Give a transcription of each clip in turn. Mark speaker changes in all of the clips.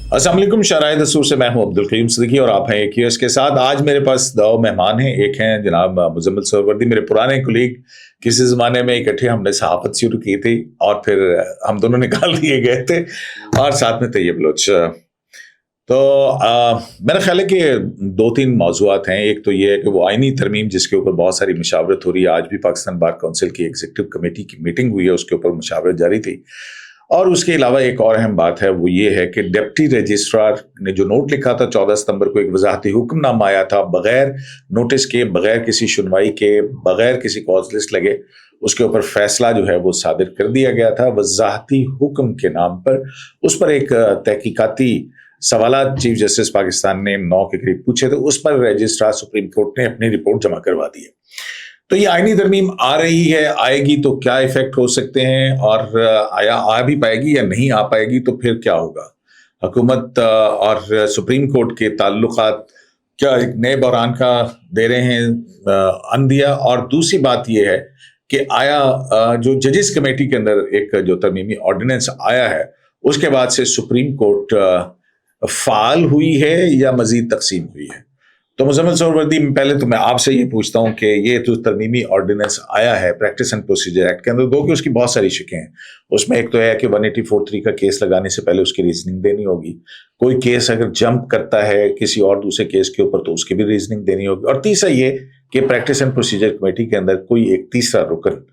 Speaker 1: अस्सलाम वालेकुम, शराय दस्तूर से मैं हूं अब्दुल कयूम सिद्दीकी और आप हैं एक्यूएस के साथ। आज मेरे पास दो मेहमान हैं। एक हैं जनाब मुजम्मिल सोहरावर्दी, मेरे पुराने कुलीग, किसी ज़माने में इकट्ठे हमने सहाफ़त शुरू की थी और फिर हम दोनों निकाल दिए गए थे, और साथ में तैयब बलोच। तो मेरा ख्याल है कि दो तीन मौज़ूआत हैं। एक तो ये है कि वो आइनी तरमीम जिसके ऊपर बहुत सारी मशावरत हो रही है। आज भी पाकिस्तान बार काउंसिल की एग्जीक्यूटिव कमेटी की मीटिंग हुई है, उसके ऊपर मशावरत जारी थी। और उसके अलावा एक और अहम बात है, वो ये है कि डिप्टी रजिस्ट्रार ने जो नोट लिखा था 14 सितंबर को, एक वजाहती हुक्मनामा आया था बगैर नोटिस के, बगैर किसी सुनवाई के, बगैर किसी कॉज लिस्ट लगे, उसके ऊपर फैसला जो है वो सादिर कर दिया गया था वजाहती हुक्म के नाम पर। उस पर एक तहकीकाती सवालात चीफ जस्टिस पाकिस्तान ने 9 के करीब पूछे, तो उस पर रजिस्ट्रार सुप्रीम कोर्ट ने अपनी रिपोर्ट जमा करवा दी है। तो ये आईनी तरमीम आ रही है, आएगी तो क्या इफेक्ट हो सकते हैं, और आ भी पाएगी या नहीं आ पाएगी तो फिर क्या होगा। हुकूमत और सुप्रीम कोर्ट के ताल्लुकात क्या एक नए बहरान का दे रहे हैं अंदिया। और दूसरी बात ये है कि आया जो जजेस कमेटी के अंदर एक जो तरमीमी ऑर्डिनेंस आया है, उसके बाद से सुप्रीम कोर्ट फाल हुई है या मजीद तकसीम हुई है। तो मुजम्मिल सोहरावर्दी, पहले तो मैं आपसे ये पूछता हूँ कि ये जो तरमीमी ऑर्डिनेंस आया है प्रैक्टिस एंड प्रोसीजर एक्ट के अंदर, दो कि उसकी बहुत सारी शिकें हैं। उसमें एक तो है कि 18043 का केस लगाने से पहले उसकी रीजनिंग देनी होगी। कोई केस अगर जंप करता है किसी और दूसरे केस के ऊपर तो उसकी भी रीजनिंग देनी होगी। और तीसरा ये कि प्रैक्टिस एंड प्रोसीजर कमेटी के अंदर कोई एक तीसरा रुकन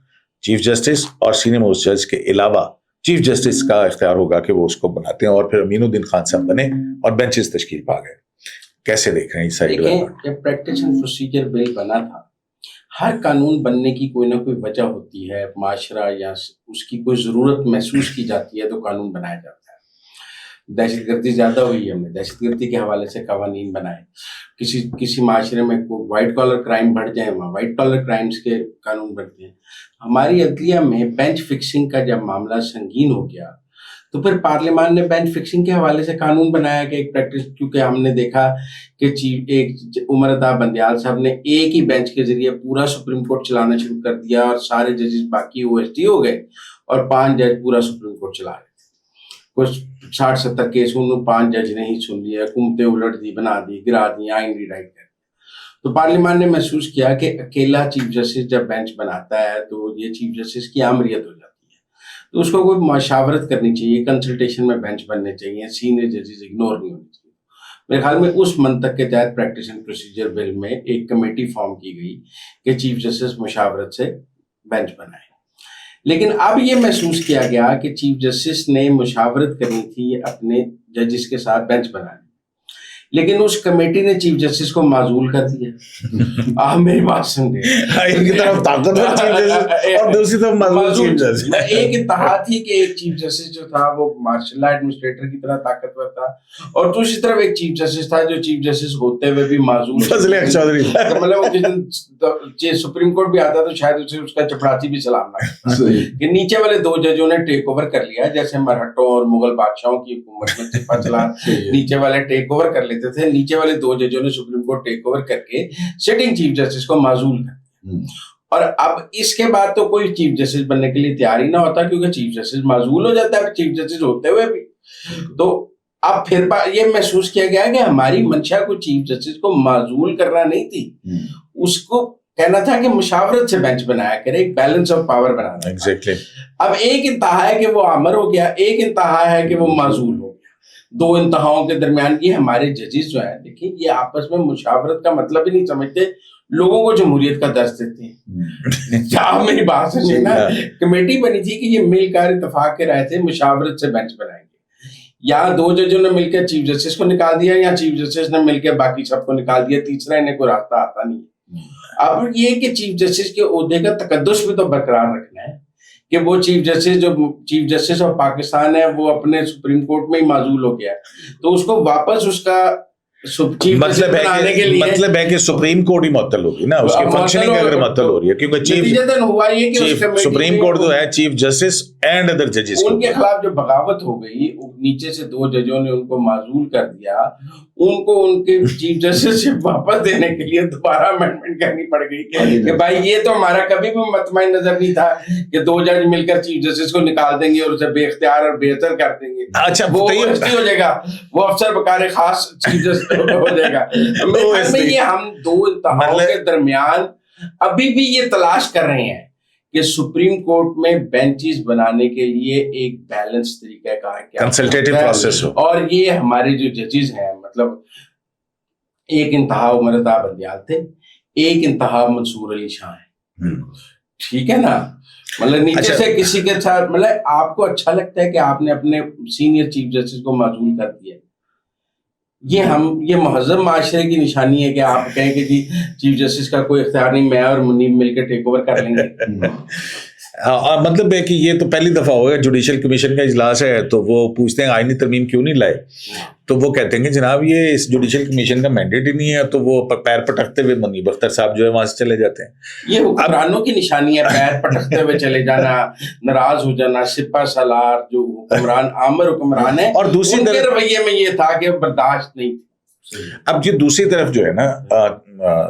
Speaker 1: चीफ जस्टिस और सीनियर मोस्ट जज के अलावा चीफ जस्टिस का इख्तियार होगा कि वो उसको बनाते हैं, और फिर अमीनुद्दीन खान साहब बने और बेंचेस तश्कील पा गए। कैसे देख रहे हैं इस साइड?
Speaker 2: जब प्रैक्टिस एंड प्रोसीजर बिल बना था, हर कानून बनने की कोई ना कोई वजह होती है, माशरा या उसकी कोई जरूरत महसूस की जाती है तो कानून बनाया जाता है। दहशतगर्दी ज्यादा हुई है, हमने दहशतगर्दी के हवाले से कानून बनाए। किसी माशरे में वाइट कॉलर क्राइम बढ़ जाए, वहाँ वाइट कॉलर क्राइम्स के कानून बढ़ते हैं। हमारी अदलिया में बेंच फिक्सिंग का जब मामला संगीन हो गया तो फिर पार्लियामान ने बेंच फिक्सिंग के हवाले से कानून बनाया कि एक प्रैक्टिस, क्योंकि हमने देखा कि एक उमर अता बंदयाल साहब ने एक ही बेंच के जरिए पूरा सुप्रीम कोर्ट चलाना शुरू कर दिया, और सारे जजेस बाकी ओएसडी हो गए और 5 जज पूरा सुप्रीम कोर्ट चला रहे थे। कुछ 60-70 केस उन्होंने 5 जज ने ही सुन लिया, हुकूमतें उलट दी, बना दी, गिरा दी, आइन रीराइट कर। तो पार्लियामान ने महसूस किया कि अकेला चीफ जस्टिस जब बेंच बनाता है तो ये चीफ जस्टिस की आमरीत हो जाती है, तो उसको कोई मशावरत करनी चाहिए, कंसल्टेशन में बेंच बनने चाहिए, सीनियर जजेस इग्नोर नहीं होने चाहिए। मेरे ख्याल में उस मंतक के तहत प्रैक्टिस एंड प्रोसीजर बिल में एक कमेटी फॉर्म की गई कि चीफ जस्टिस मशावरत से बेंच बनाए। लेकिन अब ये महसूस किया गया कि चीफ जस्टिस ने मशावरत करनी थी अपने जजेस के साथ बेंच बनाने, लेकिन उस कमेटी ने चीफ जस्टिस को माजूल कर दिया। आप मेरी बात सुनिए,
Speaker 1: एक तरफ ताकतवर चीफ जस्टिस और दूसरी तरफ माजूल चीफ जस्टिस।
Speaker 2: एक इंतहा थी कि एक चीफ जस्टिस जो था वो मार्शल लॉ एडमिनिस्ट्रेटर की तरह ताकतवर था, और दूसरी तरफ एक चीफ जस्टिस था जो चीफ जस्टिस होते हुए भी माजूल
Speaker 1: चौधरी।
Speaker 2: मतलब वो जिस दिन सुप्रीम कोर्ट भी आता तो शायद उसे उसका चपरासी भी सलाम ना करता कि नीचे वाले 2 जजों ने टेक ओवर कर लिया, जैसे मरहट्टों और मुगल बादशाहों की हुकूमत में सिपा चला नीचे वाले टेक ओवर कर लेते थे। नीचे वाले 2 जजों ने सुप्रीम कोर्ट टेक ओवर करके सिटिंग चीफ जस्टिस को माजूल कर दिया। और अब इसके बाद तो कोई चीफ जस्टिस बनने के लिए तैयार ही ना होता, क्योंकि चीफ जस्टिस माजूल हो जाता है चीफ जस्टिस होते हुए भी। तो अब फिर ये महसूस किया गया कि हमारी मंशा को चीफ जस्टिस को माजूल करना नहीं थी, उसको कहना था कि मुशावरत से बेंच बनाया करे, एक balance of power banana.
Speaker 1: Exactly.
Speaker 2: अब एक इंतहा है कि वो आमर हो गया, एक इंतहा है कि वो माजूल हो गया। 2 इंतहाओं के दरमियान ये हमारे जजेस जो है, देखिए ये आपस में मुशावरत का मतलब ही नहीं समझते, लोगों को जमहूरियत का दर्ज देते हैं। क्या मेरी बात सुनिए ना, कमेटी बनी थी कि ये मिलकर इत्तेफाक के राय से मुशावरत से बेंच बनाएंगे। यहाँ 2 जजों ने मिलकर चीफ जस्टिस को निकाल दिया, या चीफ जस्टिस ने मिलकर बाकी सबको निकाल दिया, तीसरा इन्हें कोई रास्ता आता नहीं है। अब ये कि चीफ जस्टिस के ओहदे का तकद्दुस भी तो बरकरार रखना है कि वो चीफ जस्टिस ऑफ पाकिस्तान है, वो अपने सुप्रीम कोर्ट में ही माजूल हो गया है, तो उसको वापस उसका
Speaker 1: मतलब है कि सुप्रीम कोर्ट ही मुअत्तल होगी ना, उसकी फंक्शनिंग अगर मुअत्तल हो रही है, क्योंकि चीफ सुप्रीम कोर्ट जो है चीफ जस्टिस एंड अदर जजेस,
Speaker 2: उनके खिलाफ जो बगावत हो गई, नीचे से 2 जजों ने उनको माजूल कर दिया, ان کو ان کے چیف جسٹس سے واپس دینے کے لیے دوبارہ امینڈمنٹ کرنی پڑ گئی کہ بھائی یہ تو ہمارا کبھی بھی مطمئن نظر نہیں تھا کہ 2 جج مل کر چیف جسٹس کو نکال دیں گے اور اسے بے اختیار اور بے اثر کر دیں گے.
Speaker 1: اچھا
Speaker 2: وہ ہو جائے گا, وہ افسر بکار خاص چیف جسٹس ہو جائے گا. یہ ہم 2 انتہاؤں کے درمیان ابھی بھی یہ تلاش کر رہے ہیں کہ سپریم کورٹ میں بینچز بنانے کے لیے ایک بیلنس طریقہ کار کیا
Speaker 1: کنسلٹیٹو پروسیس ہو.
Speaker 2: اور یہ ہمارے جو ججز ہیں, مطلب ایک انتہا عمر رضا بندیال تھے, ایک انتہا منصور علی شاہ ہیں, ٹھیک ہے نا. مطلب نیچے سے کسی کے ساتھ, مطلب آپ کو اچھا لگتا ہے کہ آپ نے اپنے سینئر چیف جسٹس کو معزول کر دیا. یہ مہذب معاشرے کی نشانی ہے کہ آپ کہیں کہ جی چیف جسٹس کا کوئی اختیار نہیں, میں اور منیب مل کے ٹیک اوور کر لیں گے.
Speaker 1: مطلب ہے کہ یہ تو پہلی دفعہ ہوگا جوڈیشل کمیشن کا اجلاس ہے تو وہ پوچھتے ہیں آئینی ترمیم کیوں نہیں لائے, تو وہ کہتے ہیں کہ جناب یہ اس جوڈیشل کمیشن کا مینڈیٹ ہی نہیں ہے, تو وہ پیر پٹکتے ہوئے منیب اختر صاحب جو ہے وہاں سے چلے جاتے ہیں.
Speaker 2: یہ حکمرانوں کی نشانی ہے, پیر پٹکتے ہوئے چلے جانا, ناراض ہو جانا. سپہ سالار جو حکمران عامر حکمران ہے,
Speaker 1: اور دوسری
Speaker 2: ان کے رویے میں یہ تھا کہ برداشت نہیں.
Speaker 1: اب یہ دوسری طرف جو ہے نا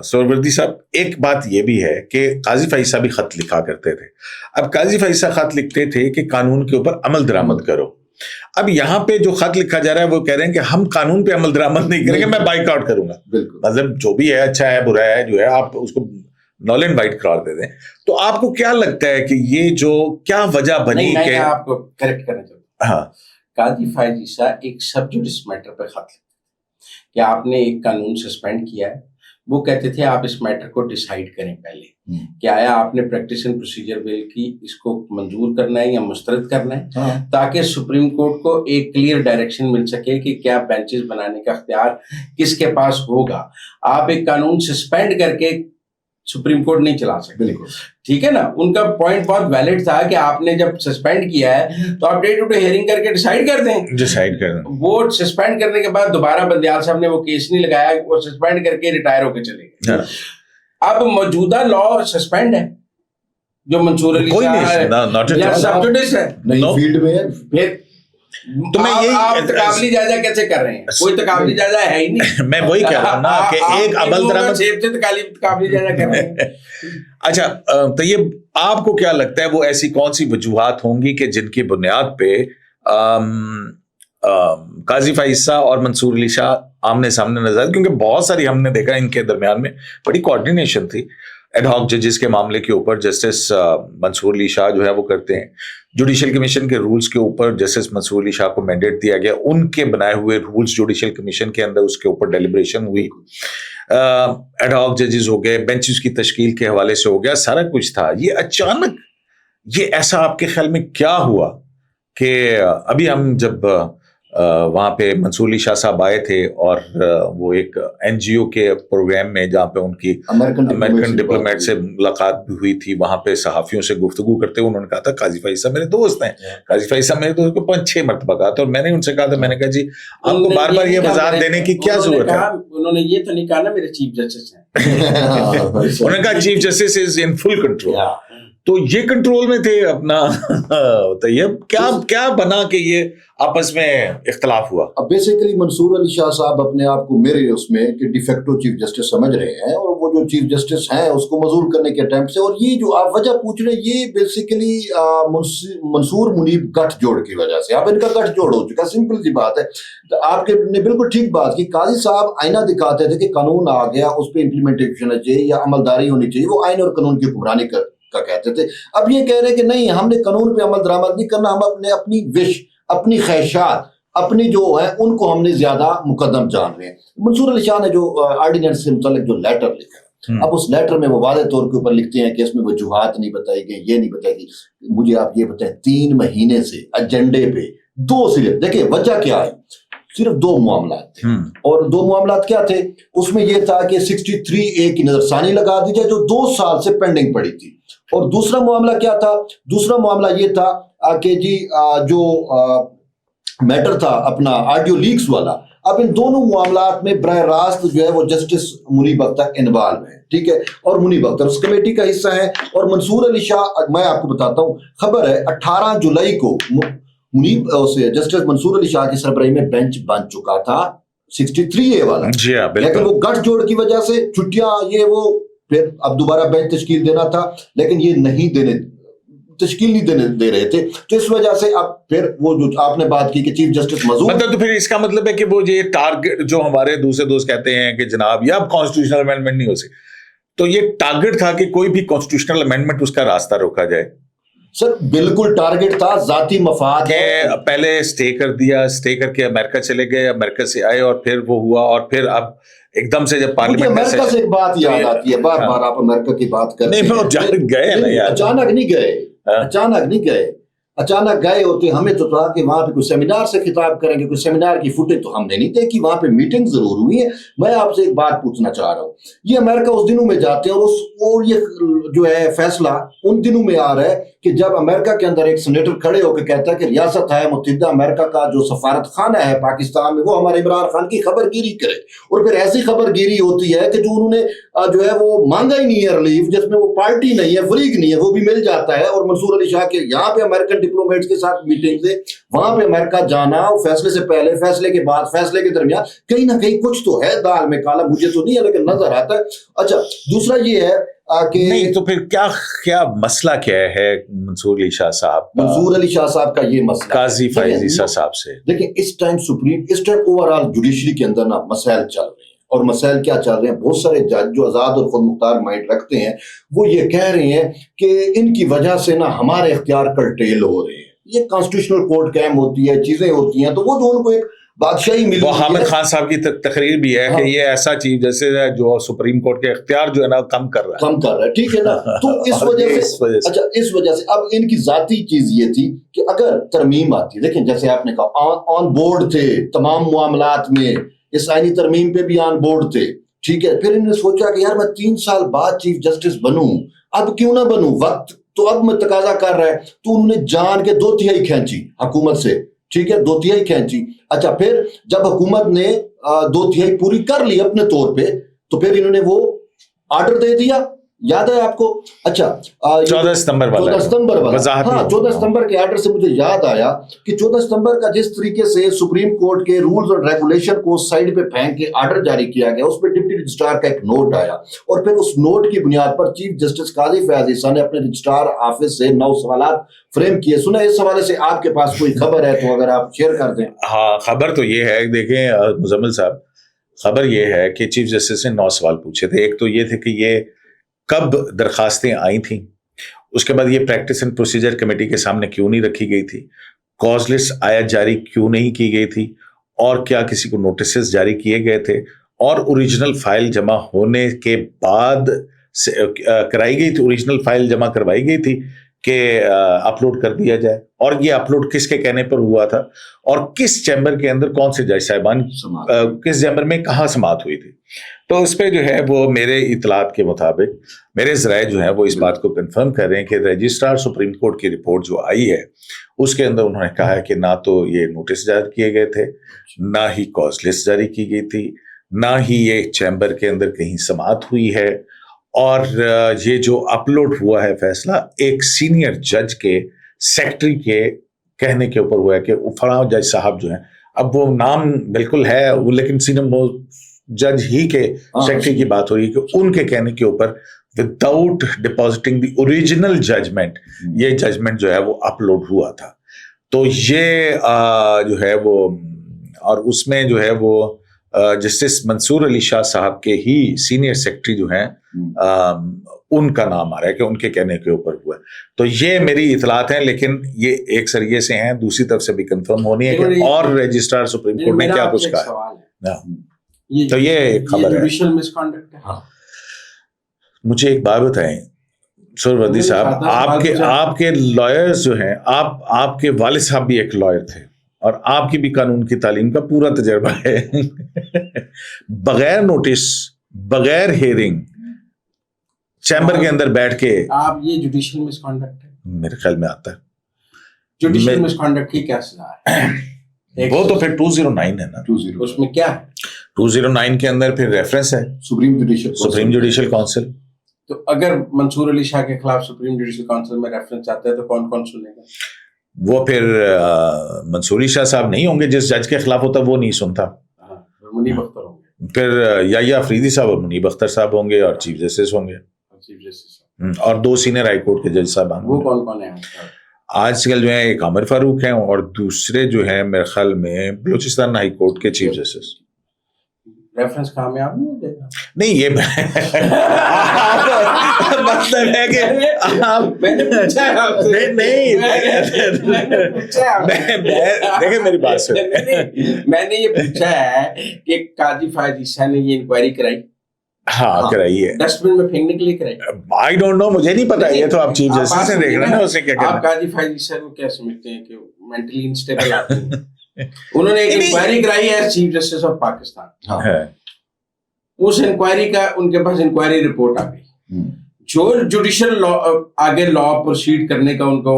Speaker 1: سہروردی صاحب, ایک بات یہ بھی ہے کہ قاضی فائز صاحب بھی خط لکھا کرتے تھے. اب قاضی فائز صاحب خط لکھتے تھے کہ قانون کے اوپر عمل درآمد کرو. اب یہاں پہ جو خط لکھا جا رہا ہے وہ کہہ رہے ہیں کہ ہم قانون پہ عمل درآمد نہیں کریں گے, میں بائیک آؤٹ کروں گا. مطلب جو بھی ہے, اچھا ہے برا ہے, جو ہے آپ اس کو نول اینڈ وائٹ قرار دے دیں. تو آپ کو کیا لگتا ہے کہ یہ جو کیا وجہ بنی کہ
Speaker 2: میں آپ کو کریکٹ کرنا چاہتا ہوں.
Speaker 1: ہاں,
Speaker 2: قاضی فائز صاحب ایک سب جوڈس میٹر پہ خط لکھتے کہ آپ نے ایک قانون سسپینڈ کیا ہے. وہ کہتے تھے آپ اس میٹر کو ڈیسائیڈ کریں پہلے کہ آیا آپ نے پریکٹس اینڈ پروسیجر بل کی اس کو منظور کرنا ہے یا مسترد کرنا ہے, تاکہ سپریم کورٹ کو ایک کلیئر ڈائریکشن مل سکے کہ کیا بینچز بنانے کا اختیار کس کے پاس ہوگا. آپ ایک قانون سسپینڈ کر کے سپریم کورٹ نہیں چلا سکتے. ٹھیک ہے نا, ان کا پوائنٹ بہت ویلڈ تھا کہ آپ نے جب سسپینڈ کیا ہے تو آپ ڈے ٹو ڈے ہیئرنگ کر کے ڈیسائیڈ کر دیں. وہ سسپینڈ کرنے کے بعد دوبارہ بندیال صاحب نے وہ کیس نہیں لگایا, وہ سسپینڈ کر کے ریٹائر ہو کے چلے گئے. اب موجودہ لا سسپینڈ ہے جو منصور علی شاہ سب جوڈس ہے
Speaker 3: فیلڈ میں,
Speaker 2: پھر تو میں آپ تقابلی جائزہ کیسے کر رہے ہیں؟ کوئی تقابلی جائزہ ہے ہی نہیں.
Speaker 1: میں وہی کہہ رہا ہوں نا کہ ایک عمل درآمد
Speaker 2: سے تقابلی جائزہ کر رہے ہیں.
Speaker 1: اچھا طیب, آپ کو کیا لگتا ہے وہ ایسی کون سی وجوہات ہوں گی کہ جن کی بنیاد پہ قاضی فائز صاحب اور منصور علی شاہ آمنے سامنے نظر آئے؟ کیونکہ بہت ساری ہم نے دیکھا ان کے درمیان میں بڑی کوآرڈینیشن تھی. ایڈ ہاک ججز کے معاملے کے اوپر جسٹس منصور علی شاہ جو ہے وہ کرتے ہیں. جوڈیشل کمیشن کے رولز کے اوپر جسٹس منصور علی شاہ کو مینڈیٹ دیا گیا, ان کے بنائے ہوئے رولز جوڈیشل کمیشن کے اندر اس کے اوپر ڈیلیبریشن ہوئی. ایڈ ہاک ججز ہو گئے, بینچز کی تشکیل کے حوالے سے ہو گیا, سارا کچھ تھا. یہ اچانک یہ ایسا آپ کے خیال میں کیا ہوا کہ ابھی ہم جب وہاں پہ منصور علی شاہ صاحب آئے تھے اور وہ ایک این جی او کے پروگرام میں جہاں پہ ان کی امریکن ڈپلومیٹ سے ملاقات بھی ہوئی تھی, وہاں پہ صحافیوں سے گفتگو کرتے ہوئے انہوں نے کہا تھا قاضی فائز صاحب میرے دوست ہیں. قاضی فائز صاحب میرے دوست کو 5-6 مرتبہ کہا تھا, اور میں نے ان سے کہا تھا, میں نے کہا جی آپ کو بار بار یہ وضاحت دینے کی کیا ضرورت ہے؟
Speaker 2: انہوں نے یہ تو نہیں کہا نا میرے چیف جسٹس ہیں,
Speaker 1: انہوں نے کہا chief justice is in full control. تو یہ کنٹرول میں تھے اپنا. طیب کیا بنا کہ یہ آپس میں اختلاف ہوا؟
Speaker 3: اب بیسیکلی منصور علی شاہ صاحب اپنے آپ کو میرے اس میں کہ ڈیفیکٹو چیف جسٹس سمجھ رہے ہیں, اور وہ جو چیف جسٹس ہیں اس کو معزول کرنے کے اٹیمپٹ سے. اور یہ جو آپ وجہ پوچھ رہے ہیں یہ بیسیکلی منصور منیب گٹھ جوڑ کی وجہ سے. اب ان کا گٹھ جوڑ ہو چکا, سمپل سی بات ہے. آپ نے بالکل ٹھیک بات کی. قاضی صاحب آئینہ دکھاتے تھے کہ قانون آ گیا, اس پہ امپلیمنٹیشن ہونا چاہیے یا عملداری ہونی چاہیے, وہ آئین اور قانون کی حکمرانی کا کہتے تھے. اب یہ کہہ رہے کہ نہیں, ہم نے قانون پہ عمل درآمد نہیں کرنا, ہم اپنی وش, اپنی خواہشات, اپنی جو ہے ان کو ہم نے زیادہ مقدم جان رہے ہیں. منصور علی شاہ نے جو آرڈیننس سے متعلق جو لیٹر لکھا, اب اس لیٹر میں وہ واضح طور کے اوپر لکھتے ہیں کہ اس میں وجوہات نہیں بتائی گئی, یہ نہیں بتائی گئی. مجھے آپ یہ بتائیں 3 مہینے سے ایجنڈے پہ 2 صرف دیکھیں وجہ کیا ہے, صرف 2 معاملات تھے. اور 2 معاملات کیا تھے؟ اس میں یہ تھا کہ 63A کی نظر ثانی لگا دی جائے جو 2 سال سے پینڈنگ پڑی تھی. اور دوسرا معاملہ کیا تھا؟ دوسرا معاملہ یہ تھا کہ جی جو میٹر تھا اپنا آڈیو لیکس والا. اب ان دونوں معاملات میں براہ راست جو ہے وہ جسٹس منیب اختر انوالو ہے, ٹھیک ہے, اور منیب اختر اس کمیٹی کا حصہ ہے. اور منصور علی شاہ, میں آپ کو بتاتا ہوں, خبر ہے 18 جولائی کو منیب سے جسٹس منصور علی شاہ کی سربراہی میں بینچ بن چکا تھا 63A वाला,
Speaker 1: जी हाँ
Speaker 3: लेकिन
Speaker 1: बिल्कुल।
Speaker 3: वो गठजोड़ की वजह से छुट्टियां ये वो, फिर अब दोबारा बेंच तश्कील देना था, लेकिन ये नहीं तश्कील नहीं देने दे रहे थे, तो इस वजह से अब फिर वो जो आपने बात की कि चीफ जस्टिस मजूद,
Speaker 1: मतलब तो फिर इसका मतलब है कि वो ये टारगेट जो हमारे दूसरे दोस्त कहते हैं कि जनाब ये अब कॉन्स्टिट्यूशनल अमेंडमेंट नहीं हो सकती, तो ये टारगेट था कि कोई भी कॉन्स्टिट्यूशनल अमेंडमेंट उसका रास्ता रोका जाए।
Speaker 3: सर बिल्कुल टारगेट था, जाती मफाद है।
Speaker 1: पहले स्टे कर दिया, स्टे करके अमेरिका चले गए, अमेरिका से आए और फिर वो हुआ, और फिर अब एकदम से जब
Speaker 3: मुझे
Speaker 1: पार्लियामेंट
Speaker 3: अमेरिका से एक बात याद आती है, बार बार आप अमेरिका की बात करते
Speaker 1: नहीं, वो गए ना यार,
Speaker 3: अचानक नहीं गए, अचानक नहीं गए, अचानक गए होते हमें तो था कि वहां पे कोई सेमिनार से खिताब करेंगे, कोई सेमिनार की फुटेज तो हमने नहीं देखी, वहां पे मीटिंग जरूर हुई है। मैं आपसे एक बात पूछना चाह रहा हूँ, ये अमेरिका उस दिनों में जाते हैं और ये जो है फैसला उन दिनों में आ रहा है कि जब अमेरिका के अंदर एक सेनेटर खड़े होकर कहता है कि रियासत है मुत्तहिदा अमेरिका का जो सफारत खाना है पाकिस्तान में, वो हमारे इमरान खान की खबरगिरी करे, और फिर ऐसी खबरगिरी होती है कि जो उन्होंने जो है वो मांगा ही नहीं है रिलीफ, जिसमें वो पार्टी नहीं है, फरीक नहीं है, वो भी मिल जाता है। और मंसूर अली शाह के यहाँ पे अमेरिकन डिप्लोमेट्स के साथ मीटिंग से वहां पे अमेरिका जाना, और फैसले से पहले, फैसले के बाद, फैसले के दरमियान कहीं ना कहीं कुछ तो है दाल में काला, मुझे तो नहीं है लेकिन नजर आता है। अच्छा, दूसरा ये है कि
Speaker 1: नहीं तो फिर क्या क्या मसला क्या है मंसूर अली शाह साहब,
Speaker 3: मंसूर अली शाह साहब का ये मसला,
Speaker 1: काजी फाइज ईसा साहब से?
Speaker 3: देखिए इस टाइम ओवरऑल जुडिशरी के अंदर ना मसाइल चल रहे हैं, और मसाइल क्या चल रहे हैं, बहुत सारे जज जो आजाद और खुद मुख्तार माइंड रखते हैं वो ये कह रहे हैं कि इनकी वजह से ना हमारे इख्तियार कर्टेल हो रहे हैं, ये कॉन्स्टिट्यूशनल कोर्ट कैम होती है, चीजें होती हैं, तो वो जो उनको एक बादशाही मिली
Speaker 1: वो
Speaker 3: है।
Speaker 1: हामिद खान साहब की तकरीर भी है
Speaker 3: हाँ।
Speaker 1: कि ये ऐसा चीज जैसे जो सुप्रीम कोर्ट के इख्तियार जो है ना कम कर रहा है,
Speaker 3: ठीक है ना, तो इस वजह से अच्छा, इस वजह से अब इनकी जाती चीज ये थी कि अगर तरमीम आती, लेकिन जैसे आपने कहा ऑन बोर्ड थे तमाम मामलात में, इस आईनी तरमीम पे भी ऑन बोर्ड थे, ठीक है, फिर इन्होंने सोचा कि यार मैं 3 साल बाद चीफ जस्टिस बनूं, अब क्यों ना बनूं, वक्त तो अब मैं तकाजा कर रहा है, तो उन्होंने जान के 2/3 खींची हुकूमत से, ठीक है, 2/3 खींची। अच्छा, फिर जब हुकूमत ने 2/3 पूरी कर ली अपने तौर पे, तो फिर इन्होंने वो आर्डर दे दिया, याद है आपको? अच्छा,
Speaker 1: 14 सितंबर वाला,
Speaker 3: 14 सितंबर वाला, हाँ 14 सितंबर के आर्डर से मुझे याद आया कि 14 सितंबर का जिस तरीके से सुप्रीम कोर्ट के रूल्स और रेगुलेशन को साइड पे फेंक के आर्डर जारी किया गया, उस पर डिप्टी रजिस्ट्रार का एक नोट आया, और फिर उस नोट की बुनियाद पर चीफ जस्टिस काजी फैज ईसा ने अपने रजिस्ट्रार ऑफिस से 9 सवालात फ्रेम किए। सुना, इस हवाले से आपके पास कोई खबर है तो अगर आप शेयर कर दें।
Speaker 1: हाँ, खबर तो ये है, देखें मुजम्मिल साहब, खबर ये है कि चीफ जस्टिस ने 9 सवाल पूछे थे। एक तो ये थे कि ये कब दरखास्तें आई थी, उसके बाद ये प्रैक्टिस एंड प्रोसीजर कमेटी के सामने क्यों नहीं रखी गई थी, कॉज लिस्ट आयत जारी क्यों नहीं की गई थी, और क्या किसी को नोटिस जारी किए गए थे, और ओरिजिनल फाइल जमा होने के बाद कराई गई थी, ओरिजिनल फाइल जमा करवाई गई थी कि अपलोड कर दिया जाए, और ये अपलोड किसके कहने पर हुआ था, और किस चैम्बर के अंदर कौन से जज साहिबान किस चैम्बर में कहाँ समाअत हुई थी। तो इस पे जो है वो मेरे इतलात के मुताबिक मेरे ज़राए जो है वो इस बात को कंफर्म कर रहे हैं कि रजिस्ट्रार सुप्रीम कोर्ट की रिपोर्ट जो आई है उसके अंदर उन्होंने कहा है कि ना तो ये नोटिस जारी किए गए थे, ना ही कॉज लिस्ट जारी की गई थी, ना ही ये चैम्बर के अंदर कहीं समाअत हुई है, और ये जो अपलोड हुआ है फैसला एक सीनियर जज के सेक्रेटरी के कहने के ऊपर हुआ है कि फलां जज साहब जो हैं, अब वो नाम बिल्कुल है वो, लेकिन सीनियर वो जज ही के सेक्रेटरी की बात हो रही है कि उनके कहने के ऊपर without depositing the original judgment ये जजमेंट जो है वो अपलोड हुआ था। तो ये जो है वो, और उसमें जो है वो जस्टिस मंसूर अली शाह साहब के ही सीनियर सेक्रेटरी जो हैं उनका नाम आ रहा है कि उनके कहने के ऊपर हुआ है। तो ये मेरी इतलात हैं, लेकिन ये एक सरिये से हैं, दूसरी तरफ से भी कंफर्म होनी है कि और रजिस्ट्रार सुप्रीम कोर्ट ने क्या कुछ कहा है। तो ये खबर है,
Speaker 2: जुडिशियल मिसकंडक्ट है।
Speaker 3: हाँ।
Speaker 1: मुझे एक बात बताएं सुरवर्दी साहब, आपके लॉयर्स जो हैं, आपके वालिद साहब भी एक लॉयर थे और आपकी भी कानून की तालीम का पूरा तजर्बा है बगैर नोटिस, बगैर हियरिंग, चैम्बर के अंदर बैठ के
Speaker 2: आप ये जुडिशियल मिसकंडक्ट है?
Speaker 1: मेरे ख्याल में आता है
Speaker 2: जुडिशियल मिसकंडक्ट की क्या सजा है?
Speaker 1: वो तो फिर 209 है ना,
Speaker 2: 20 उसमें क्या है?
Speaker 1: 209 के अंदर फिर रेफरेंस है
Speaker 3: सुप्रीम जुडिशियल
Speaker 1: काउंसिल।
Speaker 2: तो अगर मंसूर अली शाह के खिलाफ सुप्रीम जुडिशियल काउंसिल में रेफरेंस आता है तो कौन कौन सुनेगा?
Speaker 1: वो फिर मंसूर अली शाह साहब नहीं होंगे, जिस जज के खिलाफ होता वो नहीं सुनता।
Speaker 2: منیب اختر ہوں گے،
Speaker 1: پھر یحییٰ افریدی صاحب اور منیب اختر صاحب ہوں گے، اور چیف جسٹس ہوں گے،
Speaker 2: چیف جسٹس
Speaker 1: اور 2 سینئر ہائی کورٹ کے جج صاحبان
Speaker 2: وہ
Speaker 1: ہوں گے۔
Speaker 2: کون کون ہیں؟
Speaker 1: آج کل جو ہیں ایک عامر فاروق ہیں، اور دوسرے جو ہیں میرے خیال میں بلوچستان ہائی کورٹ کے چیف جسٹس۔
Speaker 2: ریفرنس کامیاب نہیں ہو جائے گا؟
Speaker 1: نہیں، یہ مطلب ہے کہ دیکھیں میری بات سے،
Speaker 2: میں نے یہ پوچھا ہے کہ قاضی فائز عیسیٰ نے یہ انکوائری کرائی؟
Speaker 1: ہاں کرائی ہے،
Speaker 2: ڈسٹ بن میں پھینکنے کے لیے کرائی؟
Speaker 1: آئی ڈونٹ نو، مجھے نہیں پتا، یہ تو آپ چیف جسٹس سے دیکھ رہے ہیں نا، اسے کیا
Speaker 2: آپ
Speaker 1: کرنا۔
Speaker 2: قاضی فائز عیسیٰ کو کیا سمجھتے ہیں کہ مینٹلی انسٹیبل آدمی ہیں؟ انہوں نے ایک انکوائری کرائی ہے چیف جسٹس آف پاکستان، اس انکوائری کا ان کے پاس انکوائری رپورٹ آ گئی، جو جوڈیشل آگے لا پروسیڈ کرنے کا ان کو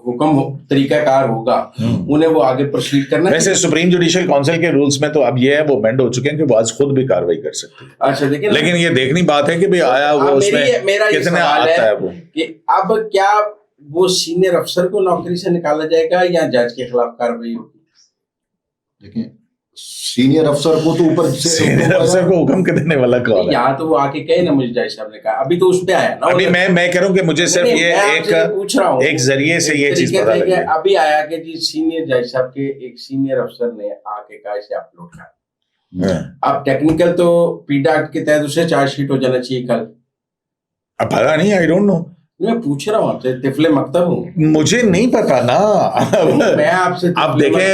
Speaker 2: حکم طریقہ کار ہوگا، انہیں وہ آگے پروسیڈ کرنا۔
Speaker 1: ویسے سپریم جوڈیشل کونسل کے رولز میں تو اب یہ ہے، وہ بینڈ ہو چکے ہیں کہ وہ آج خود بھی کاروائی کر سکتے ہیں۔
Speaker 2: اچھا دیکھیں،
Speaker 1: لیکن یہ دیکھنی بات ہے کہ بھی آیا وہ اس میں کتنے آتا ہے وہ،
Speaker 2: کہ اب کیا وہ سینئر افسر کو نوکری سے نکالا جائے گا یا جج کے خلاف کاروائی ہوگی؟
Speaker 3: دیکھیں سینئر افسر کو تو اوپر سے
Speaker 1: سینئر افسر کو حکم کے دینے والا کون ہے؟
Speaker 2: یہاں تو وہ آ کے کہے نا، مجھے جج صاحب نے کہا، ابھی تو اس پہ آیا نا،
Speaker 1: ابھی میں کہہ رہا ہوں کہ مجھے صرف یہ
Speaker 2: پوچھ رہا ہوں،
Speaker 1: ایک ذریعے سے یہ چیز پتا لگی،
Speaker 2: ابھی آیا کہ جی سینئر جج صاحب کے ایک سینئر افسر نے آ کے کہا اسے اپلوڈ کر۔ اب ٹیکنیکل تو پی ڈاٹ کے تحت اسے چارج شیٹ ہو جانا چاہیے کل،
Speaker 1: اب پتا نہیں، آئی ڈونٹ نو،
Speaker 2: میں پوچھ رہا ہوں آپ سے، طفل مکتب ہوں
Speaker 1: مجھے نہیں پتا نا۔
Speaker 2: میں آپ سے
Speaker 1: آپ دیکھیں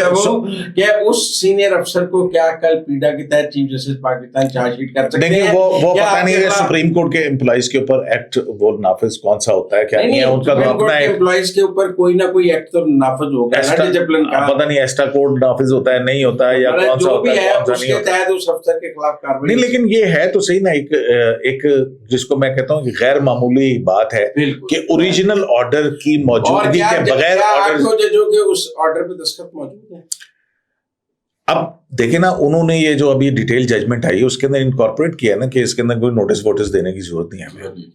Speaker 2: کہ اس سینئر افسر کو کیا کل پیڈا کے تحت chief justice Pakistan charge sheet کر سکتے ہیں؟
Speaker 1: وہ پتا نہیں ہے سپریم کورٹ کے امپلائیز کے اوپر ایکٹ وہ نافذ کون سا ہوتا ہے، کیا نہیں ہے، ان کا تو اپنا ہے،
Speaker 2: امپلائیز کے اوپر کوئی نہ کوئی ایکٹ تو نافذ ہوگا نا، ڈسپلن کا
Speaker 1: پتا نہیں ایکسٹرا کوڈ نافذ ہوتا ہے نہیں ہوتا ہے، یا کون سا ہوتا ہے کون سا نہیں ہوتا ہے،
Speaker 2: اس افسر کے خلاف کارروائی
Speaker 1: نہیں۔ لیکن یہ ہے تو صحیح نا، ایک جس کو میں کہتا ہوں کہ غیر معمولی بات ہے کہ اوریجنل آرڈر کی موجودگی کے بغیر
Speaker 2: ججوں کے اس آرڈر پہ دستخط موجود ہے۔
Speaker 1: اب دیکھیں نا، انہوں نے یہ جو ابھی ڈیٹیل ججمنٹ آئی ہے اس کے اندر انکارپوریٹ کیا نا کہ اس کے اندر کوئی نوٹس ووٹس دینے کی ضرورت نہیں ہے،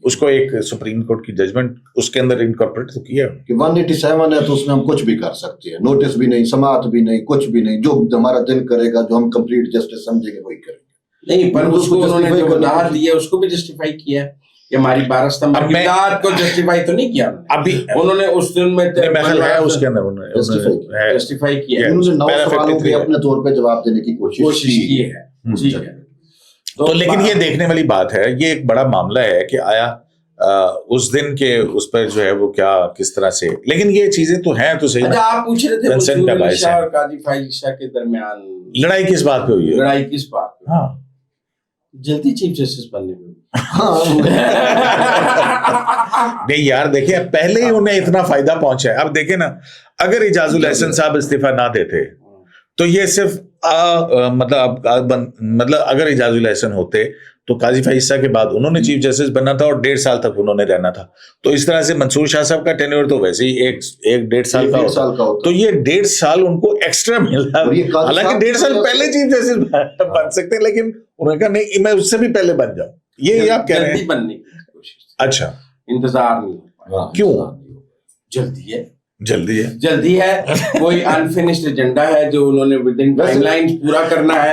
Speaker 1: اس کو ایک سپریم کورٹ کی ججمنٹ اس کے اندر انکارپوریٹ تو کیا
Speaker 3: کہ 187 ہے تو اس میں ہم کچھ بھی کر سکتے ہیں، نوٹس بھی نہیں، سماعت بھی نہیں، کچھ بھی نہیں، جو ہمارا دل کرے گا، جو ہم کمپلیٹ جسٹس سمجھیں گے وہی کریں گے۔
Speaker 2: نہیں، پر اس کو انہوں نے جو وضاحت دی ہے اس کو بھی جسٹیفائی کیا ہے کہ ہماری 12 ستمبر کی رات کو جسٹیفائی تو نہیں کیا
Speaker 1: ابھی،
Speaker 2: انہوں نے اس دن میں
Speaker 1: ہے اس کے اندر
Speaker 2: جسٹیفائی کیا،
Speaker 3: انہوں نے 9 سوالوں کے اپنے طور پہ جواب دینے کی کوشش
Speaker 2: کی ہے، ٹھیک ہے۔
Speaker 1: تو لیکن یہ دیکھنے والی بات ہے، یہ ایک بڑا معاملہ ہے کہ آیا اس دن کے اس پر جو ہے وہ کیا کس طرح سے، لیکن یہ چیزیں تو ہیں تو صحیح۔
Speaker 2: اچھا آپ پوچھ رہے تھے منصور علی شاہ اور قاضی فائز عیسیٰ کے درمیان
Speaker 1: لڑائی کس بات پہ ہوئی ہے؟
Speaker 2: لڑائی کس بات پہ؟
Speaker 1: ہاں،
Speaker 2: جلدی چیف جسٹس بننے میں
Speaker 1: نہیں یار، دیکھیں پہلے ہی انہیں اتنا فائدہ پہنچا ہے، اب دیکھیں نا، اگر اعجاز الاحسن صاحب استعفیٰ نہ دیتے تو یہ صرف مطلب اگر اعجاز الاحسن ہوتے تو قاضی فائز عیسیٰ کے بعد انہوں نے چیف جسٹس بننا تھا اور 1.5 سال تک انہوں نے رہنا تھا، تو اس طرح سے منصور شاہ صاحب کا ٹینیور تو ویسے ہی ایک 1.5 سال کا ہوتا، تو یہ 1.5 سال ان کو ایکسٹرا ملا، حالانکہ 1.5 سال پہلے چیف جسٹس بن سکتے ہیں، لیکن انہوں نے کہا نہیں، میں اس سے بھی پہلے بن جاؤں، یہ آپ کہہ رہے ہیں
Speaker 2: بننے کی کوشش۔
Speaker 1: اچھا،
Speaker 2: انتظار نہیں ہو پایا،
Speaker 1: کیوں؟
Speaker 2: جلدی ہے،
Speaker 1: جلدی ہے،
Speaker 2: کوئی انفینشڈ ایجنڈا ہے جو انہوں نے ودن ٹائم لائن پورا کرنا ہے،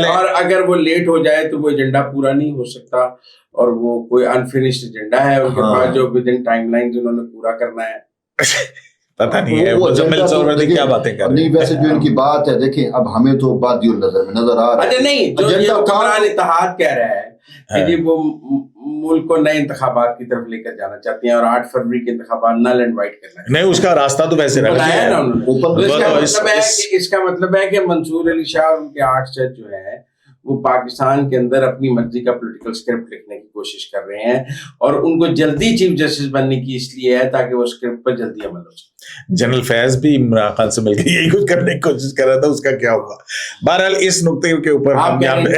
Speaker 2: اور اگر وہ لیٹ ہو جائے تو وہ ایجنڈا پورا نہیں ہو سکتا، اور وہ کوئی انفینشڈ ایجنڈا ہے ان کے پاس جو ودن ٹائم لائن انہوں نے پورا کرنا ہے۔
Speaker 1: پتہ نہیں ہے مزمل سہروردی کیا باتیں کر رہے ہیں۔
Speaker 3: نہیں، ویسے جو ان کی بات ہے، دیکھیں اب ہمیں تو بادی النظر میں نظر آ رہا ہے۔
Speaker 2: اچھا نہیں، جو یہ حکمران اتحاد کہہ رہا ہے کہ جی وہ ملک کو نئے انتخابات کی طرف لے کر جانا چاہتے ہیں اور 8 فروری کے انتخابات نل اینڈ وائٹ کرنا ہے،
Speaker 1: نہیں، اس کا راستہ تو ویسے
Speaker 2: بتایا نا انہوں نے۔ اس کا مطلب ہے کہ منصور علی شاہ اور ان کے 8 جج جو ہیں وہ پاکستان کے اندر اپنی مرضی کا پولیٹیکل اسکرپٹ لکھنے کی کوشش کر رہے ہیں، اور ان کو جلدی چیف جسٹس بننے کی اس لیے ہے تاکہ وہ اسکرپٹ پر جلدی عمل ہو سکے۔
Speaker 1: جنرل فیض بھی عمران خان سے مل کے یہی کچھ کرنے کی کوشش کر رہا تھا، اس کا کیا ہوا؟ بہرحال اس نقطے کے اوپر ہم یہاں پہ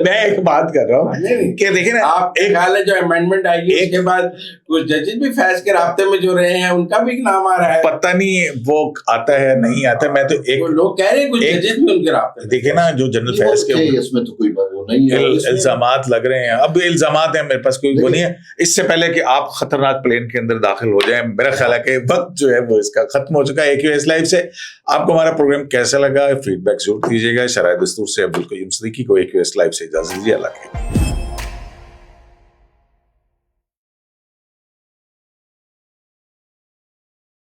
Speaker 1: میں ایک بات کر رہا ہوں کہ دیکھیں نا،
Speaker 2: آپ ایک حال ہے جو امینڈمنٹ آئی ہے اس کے بعد کچھ ججز بھی فیض کے رابطے میں جو رہے ہیں ان کا بھی نام آ رہا ہے،
Speaker 1: پتہ نہیں وہ آتا ہے نہیں آتا. میں تو ایک
Speaker 2: لوگ کہہ رہے ہیں کچھ ججز بھی ان کے رابطے
Speaker 1: دیکھیں نا جو جنرل فیض کے
Speaker 3: اس میں تو کوئی بات وہ نہیں ہے,
Speaker 1: الزامات لگ رہے ہیں. اب الزامات ہیں, میرے پاس کوئی وہ نہیں ہے. اس سے پہلے کہ آپ خطرناک پلین کے اندر داخل ہو جائیں, میرا خیال ہے کہ وقت جو ہے وہ اس کا ختم ہو چکا ہے. AQS لائیو سے آپ کو ہمارا پروگرام کیسا لگا, فیڈ بیک ضرور دیجیے گا. شرائع دستور سے عبدالقیوم صدیقی کو AQS لائیو سے اجازت دیجیے. اللہ کے